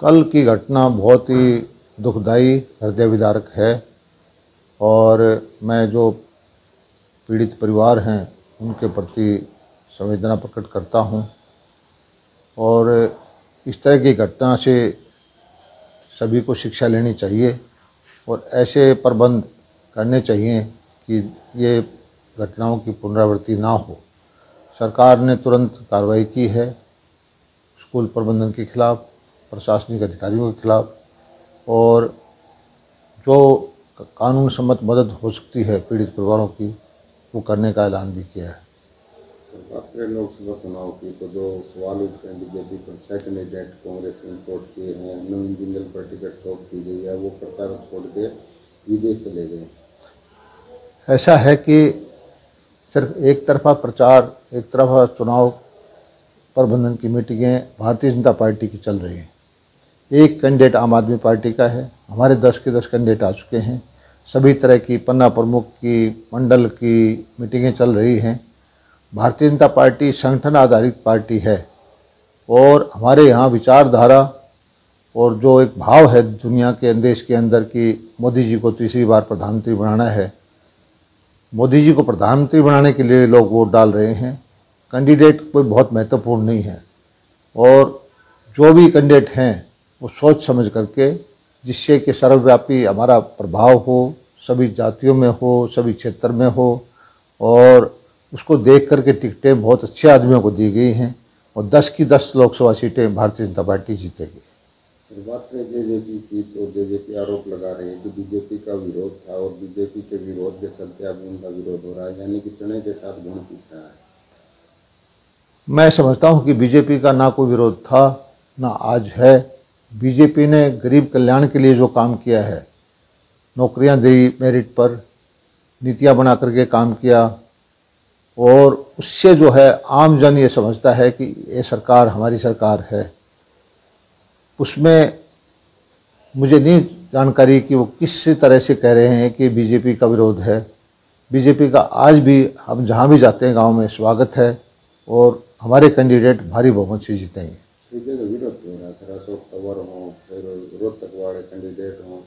कल की घटना बहुत ही दुखदाई, हृदय विदारक है और मैं जो पीड़ित परिवार हैं उनके प्रति संवेदना प्रकट करता हूं और इस तरह की घटना से सभी को शिक्षा लेनी चाहिए और ऐसे प्रबंध करने चाहिए कि ये घटनाओं की पुनरावृत्ति ना हो। सरकार ने तुरंत कार्रवाई की है स्कूल प्रबंधन के खिलाफ, प्रशासनिक अधिकारियों के खिलाफ, और जो कानून सम्मत मदद हो सकती है पीड़ित परिवारों की वो करने का ऐलान भी किया है। बात करें लोकसभा चुनाव की तो जो सवाल उठते हैं बीजेपी पर 6 कैंडिडेट कांग्रेस ने रिपोर्ट किए हैं, नवीन जिंदल पर टिकट ठोक दी गई है, वो प्रचार छोड़ के विदेश चले गए। ऐसा है कि सिर्फ एक तरफा प्रचार, एक तरफा चुनाव प्रबंधन की मीटिंगें भारतीय जनता पार्टी की चल रही हैं। एक कैंडिडेट आम आदमी पार्टी का है, हमारे 10 के 10 कैंडिडेट आ चुके हैं। सभी तरह की पन्ना प्रमुख की, मंडल की मीटिंगें चल रही हैं। भारतीय जनता पार्टी संगठन आधारित पार्टी है और हमारे यहाँ विचारधारा और जो एक भाव है दुनिया के देश के अंदर कि मोदी जी को तीसरी बार प्रधानमंत्री बनाना है, मोदी जी को प्रधानमंत्री बनाने के लिए लोग वोट डाल रहे हैं। कैंडिडेट कोई बहुत महत्वपूर्ण नहीं है और जो भी कैंडिडेट हैं वो सोच समझ करके, जिससे कि सर्वव्यापी हमारा प्रभाव हो, सभी जातियों में हो, सभी क्षेत्र में हो, और उसको देख करके टिकटें बहुत अच्छे आदमियों को दी गई हैं और 10 की 10 लोकसभा सीटें भारतीय जनता पार्टी जीतेगी। बात करें जेजेपी की तो जेजेपी आरोप लगा रही है कि बीजेपी का विरोध था और बीजेपी के विरोध के चलते अब उनका विरोध हो रहा है, यानी कि चने के साथ गुण पीस रहा है। मैं समझता हूं कि बीजेपी का ना कोई विरोध था ना आज है। बीजेपी ने गरीब कल्याण के लिए जो काम किया है, नौकरियां दी मेरिट पर, नीतियां बना करके काम किया, और उससे जो है आम जन ये समझता है कि ये सरकार हमारी सरकार है। उसमें मुझे नहीं जानकारी कि वो किस तरह से कह रहे हैं कि बीजेपी का विरोध है। बीजेपी का आज भी हम जहाँ भी जाते हैं गांव में स्वागत है और हमारे कैंडिडेट भारी बहुमत से जीतेंगे। विरोध हो रहा है सर, अशोक तंवर हो, फिर रोहतक वाले कैंडिडेट हो,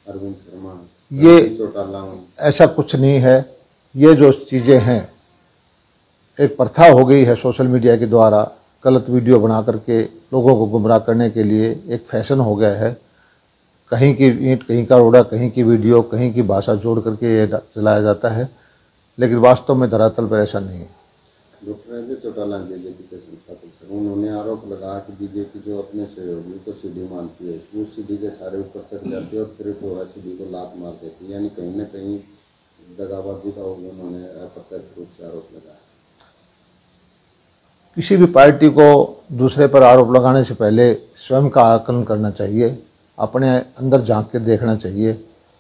अरविंद शर्मा, ये चौटाला हो, ऐसा कुछ नहीं है। ये जो चीज़ें हैं एक प्रथा हो गई है सोशल मीडिया के द्वारा गलत वीडियो बना करके लोगों को गुमराह करने के लिए एक फैशन हो गया है। कहीं की ईंट कहीं का रोड़ा, कहीं की वीडियो, कहीं की भाषा जोड़ करके ये चलाया जाता है, लेकिन वास्तव में धरातल पर ऐसा नहीं है। डॉक्टर अजय चौटाला जेजेपी के संस्थापक सर, उन्होंने आरोप लगाया कि बीजेपी जो अपने सहयोगियों को सीढ़ी मानती है, उस सीढ़ी के सारे ऊपर चढ़ जाती है और फिर जो है सीढ़ी को लात मार देती है, यानी कहीं ना कहीं दगाबाजी का उन्होंने अप्रत्यक्ष रूप से आरोप लगाया। किसी भी पार्टी को दूसरे पर आरोप लगाने से पहले स्वयं का आकलन करना चाहिए, अपने अंदर झांक कर देखना चाहिए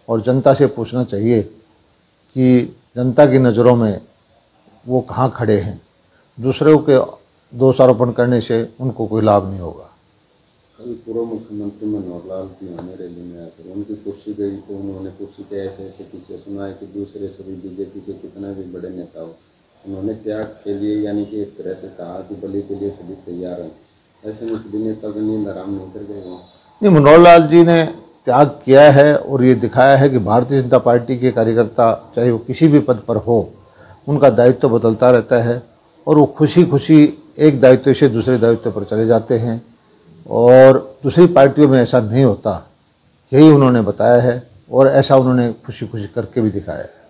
और जनता से पूछना चाहिए कि जनता की नज़रों में वो कहाँ खड़े हैं। दूसरों के दोषारोपण करने से उनको कोई लाभ नहीं होगा। कल पूर्व मुख्यमंत्री मनोहर लाल की हमें रैली में आया सर, उनकी कुर्सी गई तो उन्होंने कुर्सी के ऐसे किस्से सुनाए कि दूसरे सभी बीजेपी के कितने भी बड़े नेता हो, उन्होंने त्याग के लिए यानी कि एक तरह से कहा कि बलि के लिए सभी तैयार हैं। ऐसे में सभी नेता का नींद आराम नहीं कर गए। नहीं, मनोहर लाल जी ने त्याग किया है और ये दिखाया है कि भारतीय जनता पार्टी के कार्यकर्ता चाहे वो किसी भी पद पर हो, उनका दायित्व बदलता रहता है और वो खुशी खुशी एक दायित्व से दूसरे दायित्व पर चले जाते हैं और दूसरी पार्टियों में ऐसा नहीं होता। यही उन्होंने बताया है और ऐसा उन्होंने खुशी खुशी करके भी दिखाया है।